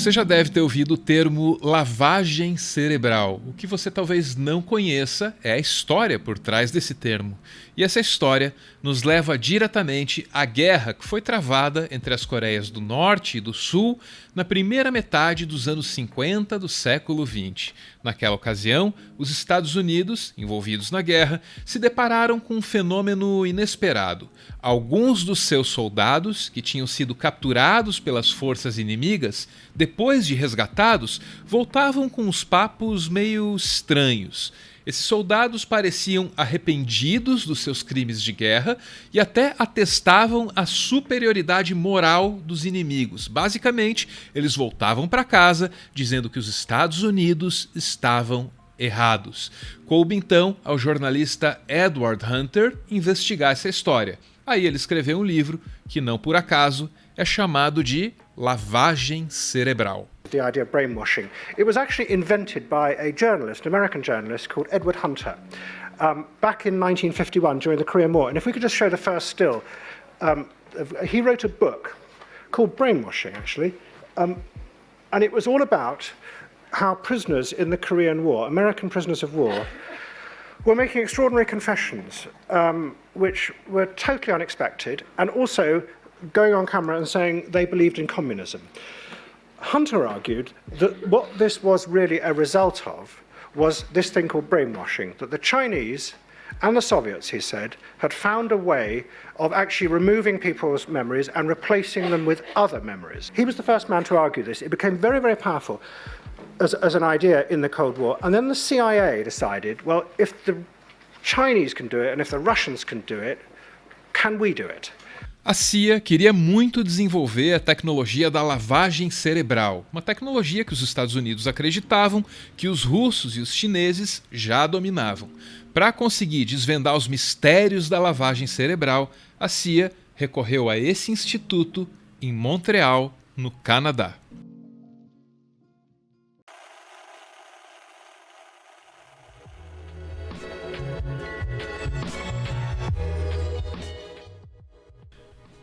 Você já deve ter ouvido o termo lavagem cerebral. O que você talvez não conheça é a história por trás desse termo. E essa história nos leva diretamente à guerra que foi travada entre as Coreias do Norte e do Sul na primeira metade dos anos 50 do século XX. Naquela ocasião, os Estados Unidos, envolvidos na guerra, se depararam com um fenômeno inesperado. Alguns dos seus soldados, que tinham sido capturados pelas forças inimigas, depois de resgatados, voltavam com uns papos meio estranhos. Esses soldados pareciam arrependidos dos seus crimes de guerra e até atestavam a superioridade moral dos inimigos. Basicamente, eles voltavam para casa dizendo que os Estados Unidos estavam errados. Coube então ao jornalista Edward Hunter investigar essa história. Aí ele escreveu um livro que, não por acaso, é chamado de Lavagem Cerebral. The idea of brainwashing. It was actually invented by a journalist, an American journalist called Edward Hunter, back in 1951 during the Korean War. And if we could just show the first still, he wrote a book called Brainwashing, actually, and it was all about how prisoners in the Korean War, American prisoners of war, were making extraordinary confessions, which were totally unexpected, and also going on camera and saying they believed in communism. Hunter argued that what this was really a result of was this thing called brainwashing, that the Chinese and the Soviets, he said, had found a way of actually removing people's memories and replacing them with other memories. He was the first man to argue this. It became very, very powerful as an idea in the Cold War. And then the CIA decided, well, if the Chinese can do it and if the Russians can do it, can we do it? A CIA queria muito desenvolver a tecnologia da lavagem cerebral, uma tecnologia que os Estados Unidos acreditavam que os russos e os chineses já dominavam. Para conseguir desvendar os mistérios da lavagem cerebral, a CIA recorreu a esse instituto em Montreal, no Canadá.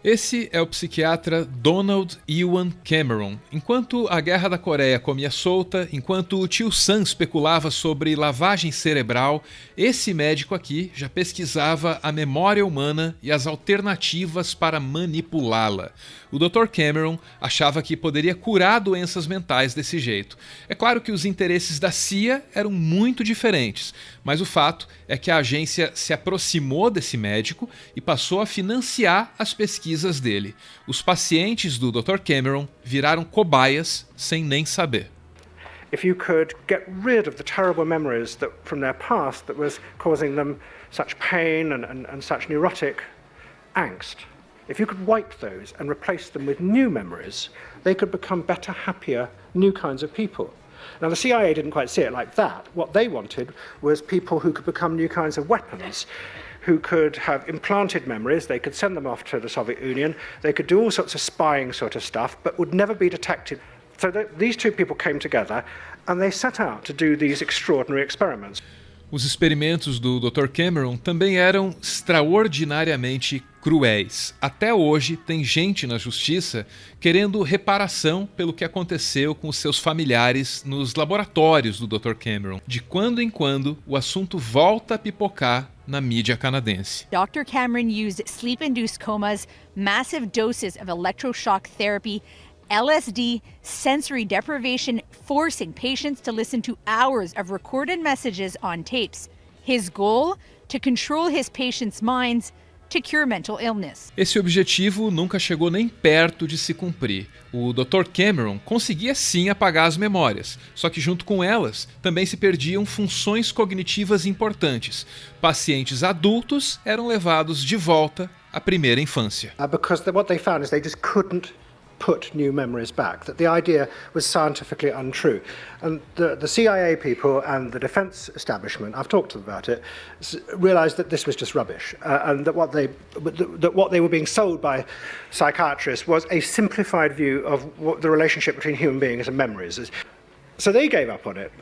Esse é o psiquiatra Donald Ewan Cameron. Enquanto a Guerra da Coreia comia solta, enquanto o tio Sam especulava sobre lavagem cerebral, esse médico aqui já pesquisava a memória humana e as alternativas para manipulá-la. O Dr. Cameron achava que poderia curar doenças mentais desse jeito. É claro que os interesses da CIA eram muito diferentes, mas o fato é que a agência se aproximou desse médico e passou a financiar as pesquisas dele. Os pacientes do Dr. Cameron viraram cobaias sem nem saber. If you could get rid of the terrible memories from their past that was causing them such pain and such neurotic angst, if you could wipe those and replace them with new memories, they could become better, happier, new kinds of people. Now, the CIA didn't quite see it like that. What they wanted was people who could become new kinds of weapons, who could have implanted memories, they could send them off to the Soviet Union, they could do all sorts of spying sort of stuff, but would never be detected. So these two people came together and they set out to do these extraordinary experiments. Os experimentos do Dr. Cameron também eram extraordinariamente cruéis. Até hoje tem gente na justiça querendo reparação pelo que aconteceu com os seus familiares nos laboratórios do Dr. Cameron. De quando em quando, o assunto volta a pipocar na mídia canadense. Dr. Cameron used sleep-induced comas, massive doses of electroshock therapy, LSD, sensory deprivation, forcing patients to listen to hours of recorded messages on tapes. His goal? To control his patients' minds, to cure mental illness. Esse objetivo nunca chegou nem perto de se cumprir. O Dr. Cameron conseguia sim apagar as memórias, só que junto com elas também se perdiam funções cognitivas importantes. Pacientes adultos eram levados de volta à primeira infância. Because what they found is they just couldn't put new memories back, that the idea was scientifically untrue. And the CIA people and the defense establishment, I've talked to them about it, realized that this was just rubbish, and that what they were being sold by psychiatrists was a simplified view of what the relationship between human beings and memories is. So they gave up on it.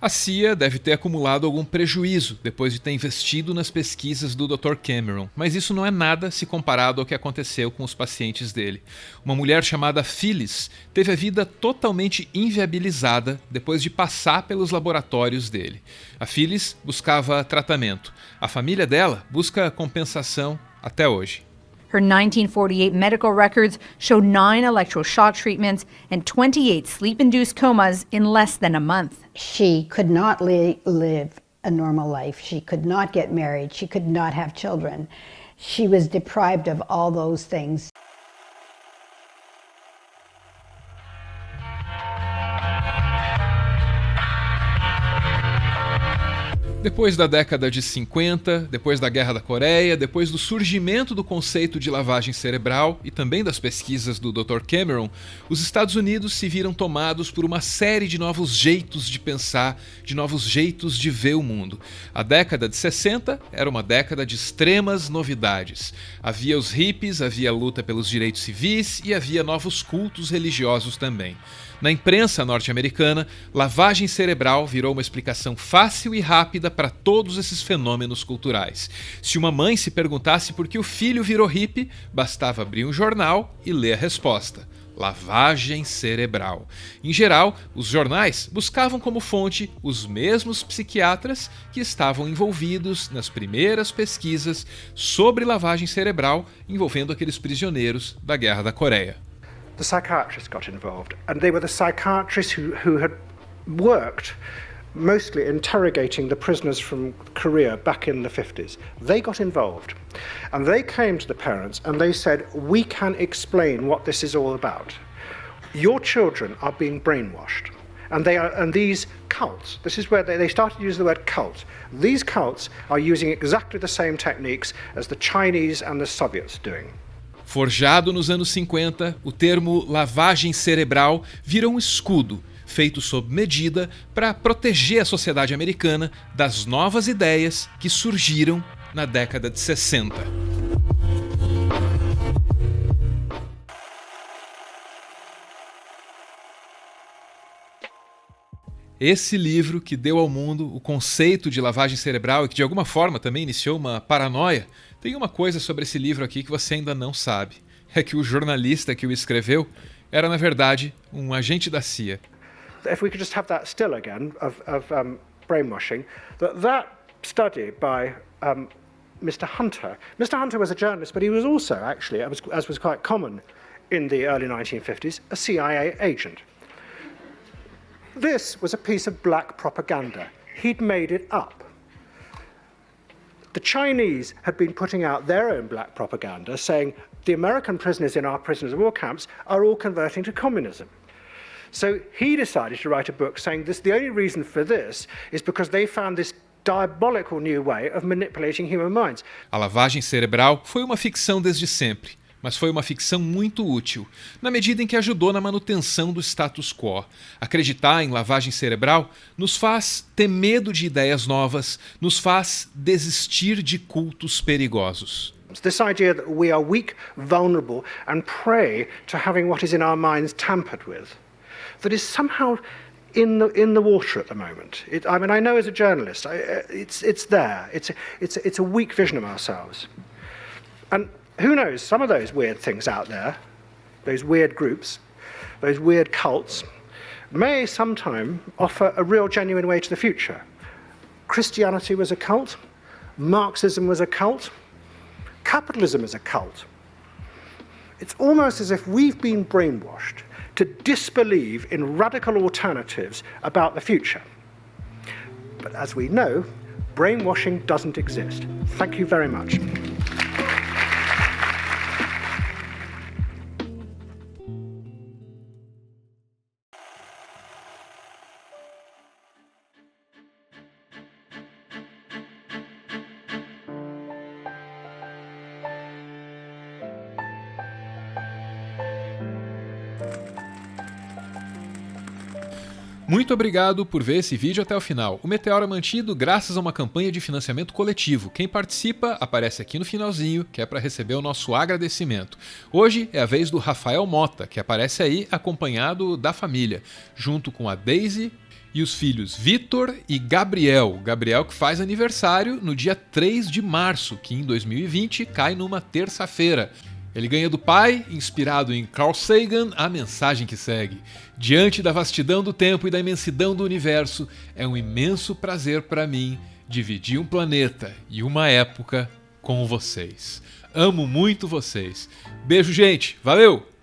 A CIA deve ter acumulado algum prejuízo depois de ter investido nas pesquisas do Dr. Cameron, mas isso não é nada se comparado ao que aconteceu com os pacientes dele. Uma mulher chamada Phyllis teve a vida totalmente inviabilizada depois de passar pelos laboratórios dele. A Phyllis buscava tratamento. A família dela busca compensação até hoje. Her 1948 medical records show 9 electroshock treatments and 28 sleep-induced comas in less than a month. She could not live a normal life. She could not get married. She could not have children. She was deprived of all those things. Depois da década de 50, depois da Guerra da Coreia, depois do surgimento do conceito de lavagem cerebral e também das pesquisas do Dr. Cameron, os Estados Unidos se viram tomados por uma série de novos jeitos de pensar, de novos jeitos de ver o mundo. A década de 60 era uma década de extremas novidades. Havia os hippies, havia a luta pelos direitos civis e havia novos cultos religiosos também. Na imprensa norte-americana, lavagem cerebral virou uma explicação fácil e rápida para todos esses fenômenos culturais. Se uma mãe se perguntasse por que o filho virou hippie, bastava abrir um jornal e ler a resposta: lavagem cerebral. Em geral, os jornais buscavam como fonte os mesmos psiquiatras que estavam envolvidos nas primeiras pesquisas sobre lavagem cerebral envolvendo aqueles prisioneiros da Guerra da Coreia. The psychiatrists got involved, and they were the psychiatrists who had worked mostly interrogating the prisoners from Korea back in the 50s. They got involved, and they came to the parents and they said, we can explain what this is all about. Your children are being brainwashed, and these cults, this is where they started to use the word cult. These cults are using exactly the same techniques as the Chinese and the Soviets doing. Forjado nos anos 50, o termo lavagem cerebral virou um escudo feito sob medida para proteger a sociedade americana das novas ideias que surgiram na década de 60. Esse livro que deu ao mundo o conceito de lavagem cerebral e que de alguma forma também iniciou uma paranoia, tem uma coisa sobre esse livro aqui que você ainda não sabe. É que o jornalista que o escreveu era, na verdade, um agente da CIA. If we could just have that still again of brainwashing, that study by Mr. Hunter. Mr. Hunter was a journalist, but he was also actually, as was quite common in the early 1950s, a CIA agent. This was a piece of black propaganda. He'd made it up. The Chinese had been putting out their own black propaganda saying the American prisoners in our prisoners of war camps are all converting to communism. So he decided to write a book saying the only reason for this is because they found this diabolical new way of manipulating human minds. A lavagem cerebral foi uma ficção desde sempre, mas foi uma ficção muito útil, na medida em que ajudou na manutenção do status quo. Acreditar em lavagem cerebral nos faz ter medo de ideias novas, nos faz desistir de cultos perigosos. This idea that we are weak, vulnerable, and prey to having what is in our minds tampered with, that is somehow in the water at the moment. I know as a journalist, it's there. It's a weak vision of ourselves, and who knows, some of those weird things out there, those weird groups, those weird cults, may sometime offer a real genuine way to the future. Christianity was a cult, Marxism was a cult, capitalism is a cult. It's almost as if we've been brainwashed to disbelieve in radical alternatives about the future. But as we know, brainwashing doesn't exist. Thank you very much. Muito obrigado por ver esse vídeo até o final. O Meteoro é mantido graças a uma campanha de financiamento coletivo. Quem participa aparece aqui no finalzinho, que é para receber o nosso agradecimento. Hoje é a vez do Rafael Mota, que aparece aí acompanhado da família, junto com a Daisy e os filhos Vitor e Gabriel. Gabriel que faz aniversário no dia 3 de março, que em 2020 cai numa terça-feira. Ele ganha do pai, inspirado em Carl Sagan, a mensagem que segue: diante da vastidão do tempo e da imensidão do universo, é um imenso prazer para mim dividir um planeta e uma época com vocês. Amo muito vocês. Beijo, gente. Valeu!